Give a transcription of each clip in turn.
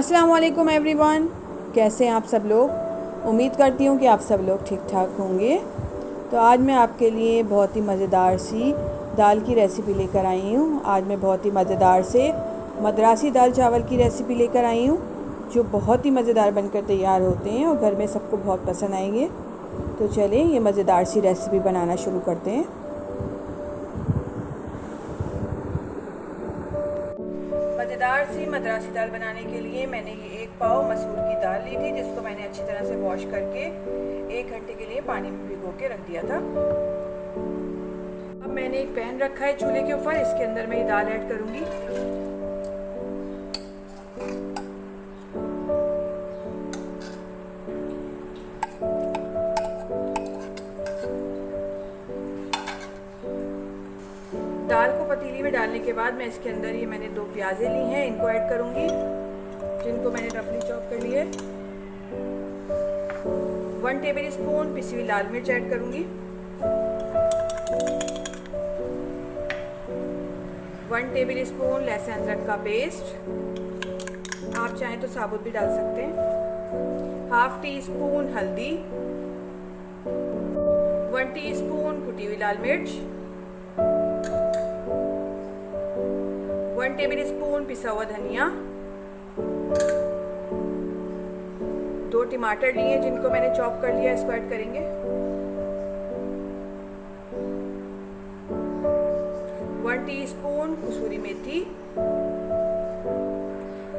अस्सलाम वालेकुम एवरीवन, कैसे हैं आप सब लोग। उम्मीद करती हूँ कि आप सब लोग ठीक ठाक होंगे। तो आज मैं आपके लिए बहुत ही मज़ेदार सी दाल की रेसिपी लेकर आई हूँ। आज मैं बहुत ही मज़ेदार से मद्रासी दाल चावल की रेसिपी लेकर आई हूँ, जो बहुत ही मज़ेदार बनकर तैयार होते हैं और घर में सबको बहुत पसंद आएंगे। तो चलें ये मज़ेदार सी रेसिपी बनाना शुरू करते हैं। मज़ेदार सी मद्रासी दाल बनाने के लिए मैंने ये 1 पाव मसूर की दाल ली थी, जिसको मैंने अच्छी तरह से वॉश करके 1 घंटे के लिए पानी में भिगो के रख दिया था। अब मैंने एक पैन रखा है चूल्हे के ऊपर, इसके अंदर मैं ये दाल ऐड करूँगी। दाल को पतीली में डालने के बाद मैं इसके अंदर ये मैंने 2 प्याज़ें ली हैं, इनको ऐड करूँगी, जिनको मैंने रफली चॉप कर ली है। 1 टेबल स्पून पिसी हुई लाल मिर्च ऐड करूँगी। 1 टेबल स्पून लहसुन अदरक का पेस्ट, आप चाहें तो साबुत भी डाल सकते हैं। हाफ टी स्पून हल्दी, 1 टीस्पून कुटी हुई लाल मिर्च, 1 टेबल स्पून पिसा हुआ धनिया, 2 टमाटर लिए जिनको मैंने चॉप कर लिया, इसको ऐड करेंगे। 1 टीस्पून कसूरी मेथी,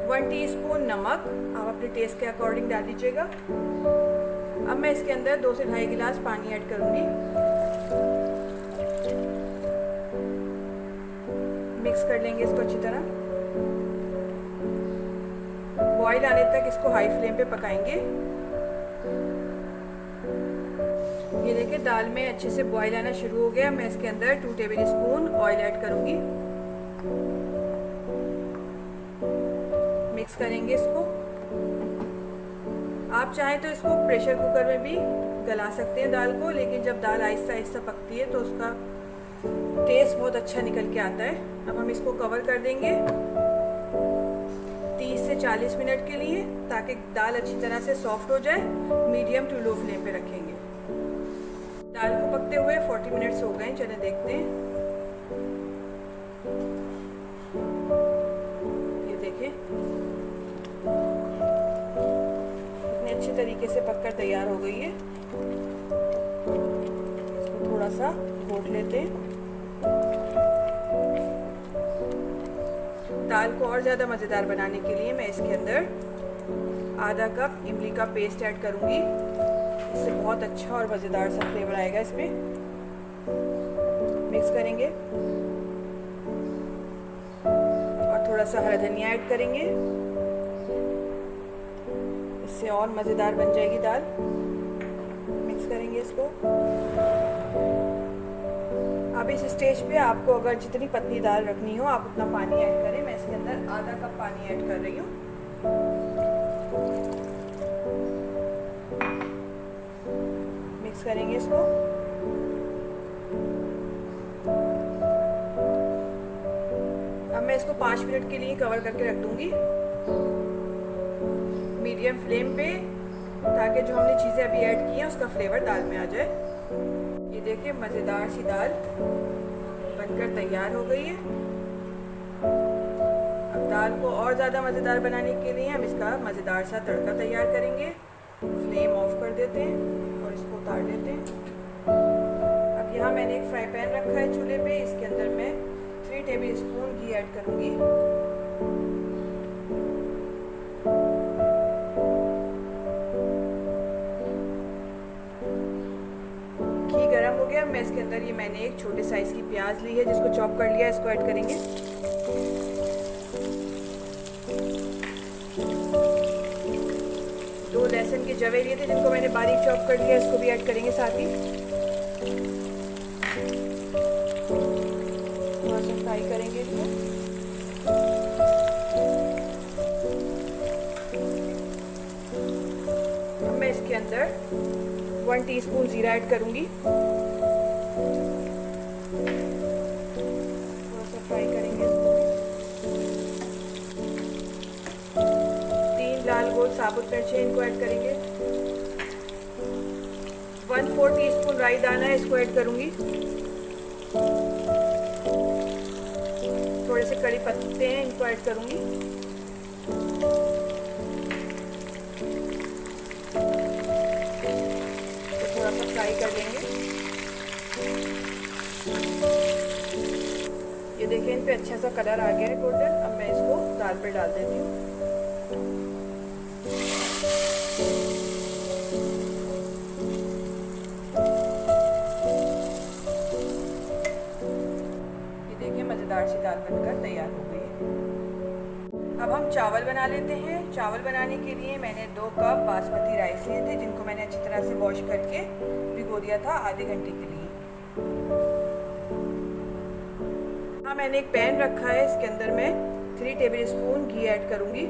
1 टीस्पून नमक, आप अपने टेस्ट के अकॉर्डिंग डाल लीजिएगा। अब मैं इसके अंदर 2 से ढाई गिलास पानी ऐड करूंगी। मिक्स कर लेंगे इसको अच्छी तरह। बॉईल आने तक इसको हाई फ्लेम पे पकाएंगे। ये देखिए दाल में अच्छे से बॉईल आना शुरू हो गया। मैं इसके अंदर 2 टेबल स्पून ऑयल ऐड करूंगी। मिक्स करेंगे इसको। आप चाहें तो इसको प्रेशर कुकर में भी गला सकते हैं दाल को, लेकिन जब दाल आहिस्ता आहिस्ता पकती है तो उसका टेस्ट बहुत अच्छा निकल के आता है। अब हम इसको कवर कर देंगे 30 से 40 मिनट के लिए, ताकि दाल अच्छी तरह से सॉफ्ट हो जाए। मीडियम टू लो फ्लेम पे रखेंगे। दाल को पकते हुए 40 मिनट्स हो गए, चलें देखते हैं। ये देखें कितने अच्छे तरीके से पककर तैयार हो गई है। इसको थोड़ा सा घोट लेते हैं। दाल को और ज़्यादा मज़ेदार बनाने के लिए मैं इसके अंदर आधा कप इमली का पेस्ट ऐड करूँगी। इससे बहुत अच्छा और मज़ेदार सा फ्लेवर आएगा इसमें। मिक्स करेंगे और थोड़ा सा हरा धनिया ऐड करेंगे, इससे और मज़ेदार बन जाएगी दाल। मिक्स करेंगे इसको। अब इस स्टेज पे आपको अगर जितनी पतली दाल रखनी हो आप उतना पानी ऐड करें। मैं इसके अंदर आधा कप पानी ऐड कर रही हूँ। मिक्स करेंगे इसको। अब मैं इसको 5 मिनट के लिए कवर करके रख दूंगी मीडियम फ्लेम पे, ताकि जो हमने चीज़ें अभी ऐड की हैं उसका फ्लेवर दाल में आ जाए। ये देखिए मज़ेदार सी दाल बनकर तैयार हो गई है। अब दाल को और ज़्यादा मज़ेदार बनाने के लिए हम इसका मज़ेदार सा तड़का तैयार करेंगे। फ्लेम ऑफ कर देते हैं और इसको उतार लेते हैं। अब यहाँ मैंने एक फ्राई पैन रखा है चूल्हे पे, इसके अंदर मैं 3 टेबल स्पून घी ऐड करूँगी। मैं इसके अंदर ये मैंने एक छोटे साइज की प्याज ली है, जिसको चॉप कर लिया, इसको ऐड करेंगे। दो लहसुन के जवे लिए थे, जिनको मैंने बारीक चॉप कर लिया, इसको भी ऐड करेंगे साथ ही। थोड़ा सा फ्राई करेंगे इसको। अब मैं इसके अंदर 1 टीस्पून जीरा ऐड करूंगी। थोड़ा सा फ्राई करेंगे इसको। साबुत मिर्चें इनको ऐड करेंगे। 1/4 टीस्पून राई दाना है, इसको ऐड करूँगी। थोड़े से कड़ी पत्ते हैं, इनको ऐड करूँगी। तो थोड़ा सा फ्राई कर लेंगे। ये देखिए इन पे अच्छा सा कलर आ गया है गोल्डन। अब मैं इसको दाल पे डाल देती हूँ। ये देखिए मज़ेदार सी दाल बनकर तैयार हो गई है। अब हम चावल बना लेते हैं। चावल बनाने के लिए मैंने 2 कप बासमती राइस लिए थे, जिनको मैंने अच्छी तरह से वॉश करके भिगो दिया था आधे घंटे के लिए। हाँ, मैंने एक पैन रखा है, इसके अंदर मैं 3 टेबल स्पून घी ऐड करूँगी।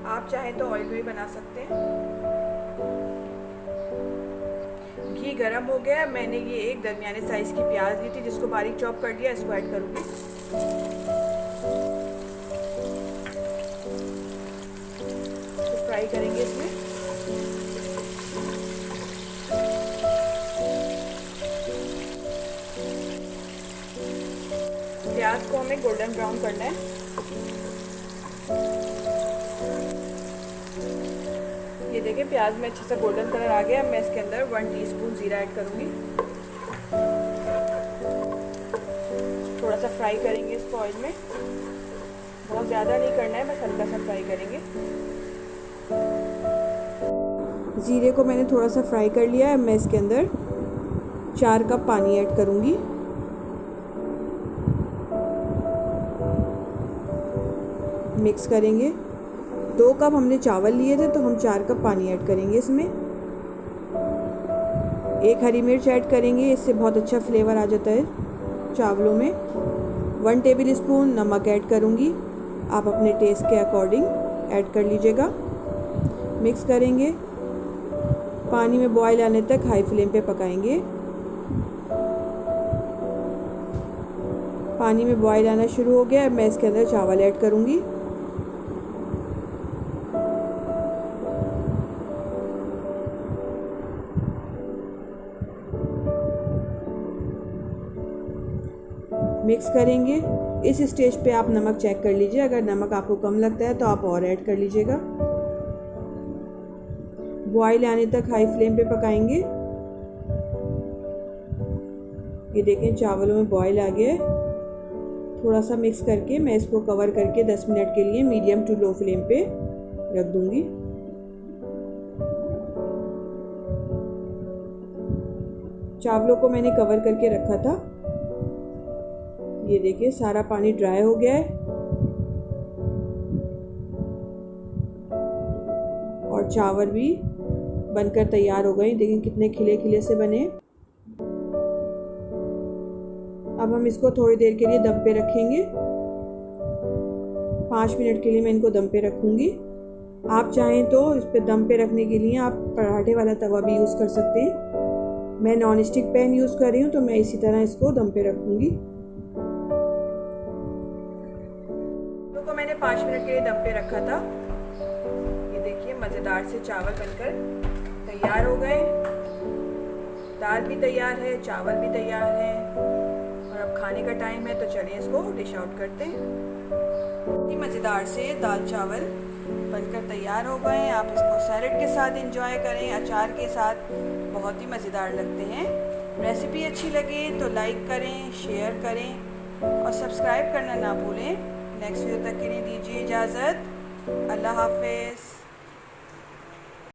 आप चाहें तो ऑयल भी बना सकते हैं। घी गरम हो गया। मैंने ये एक दरमियाने साइज़ की प्याज ली थी, जिसको बारीक चॉप कर दिया, इसको ऐड करूँगी। तो फ्राई करेंगे इसमें। प्याज को हमें गोल्डन ब्राउन करना है। ये देखिए प्याज में अच्छे से गोल्डन कलर आ गया। मैं इसके अंदर 1 टीस्पून जीरा ऐड करूँगी। थोड़ा सा फ्राई करेंगे इसको ऑयल में। बहुत ज़्यादा नहीं करना है, बस हल्का सा फ्राई करेंगे। जीरे को मैंने थोड़ा सा फ्राई कर लिया है। मैं इसके अंदर 4 कप पानी ऐड करूँगी। मिक्स करेंगे। 2 कप हमने चावल लिए थे, तो हम 4 कप पानी ऐड करेंगे इसमें। 1 हरी मिर्च ऐड करेंगे, इससे बहुत अच्छा फ्लेवर आ जाता है चावलों में। 1 टेबल स्पून नमक ऐड करूँगी। आप अपने टेस्ट के अकॉर्डिंग ऐड कर लीजिएगा। मिक्स करेंगे। पानी में बॉयल आने तक हाई फ्लेम पे पकाएंगे। पानी में बॉयल आना शुरू हो गया। मैं इसके अंदर चावल ऐड करूँगी। मिक्स करेंगे। इस स्टेज पे आप नमक चेक कर लीजिए। अगर नमक आपको कम लगता है तो आप और ऐड कर लीजिएगा। बॉयल आने तक हाई फ्लेम पे पकाएंगे। ये देखें चावलों में बॉयल आ गया है। थोड़ा सा मिक्स करके मैं इसको कवर करके 10 मिनट के लिए मीडियम टू लो फ्लेम पे रख दूंगी। चावलों को मैंने कवर करके रखा था। ये देखिए सारा पानी ड्राई हो गया है और चावल भी बनकर तैयार हो गए। देखिए कितने खिले खिले से बने। अब हम इसको थोड़ी देर के लिए दम पे रखेंगे। 5 मिनट के लिए मैं इनको दम पे रखूँगी। आप चाहें तो इस पे दम पे रखने के लिए आप पराठे वाला तवा भी यूज़ कर सकते हैं। मैं नॉन स्टिक पैन यूज़ कर रही हूँ, तो मैं इसी तरह इसको दम पे रखूँगी। तो मैंने 5 मिनट के लिए दम पे रखा था। ये देखिए मज़ेदार से चावल बनकर तैयार हो गए। दाल भी तैयार है, चावल भी तैयार है और अब खाने का टाइम है, तो चलिए इसको डिश आउट करते हैं। ये मज़ेदार से दाल चावल बनकर तैयार हो गए। आप इसको सैलेड के साथ एंजॉय करें, अचार के साथ, बहुत ही मज़ेदार लगते हैं। रेसिपी अच्छी लगे तो लाइक करें, शेयर करें और सब्सक्राइब करना ना भूलें। नेक्स्ट वीडियो तक के लिए दीजिए इजाज़त। अल्लाह हाफ़िज़।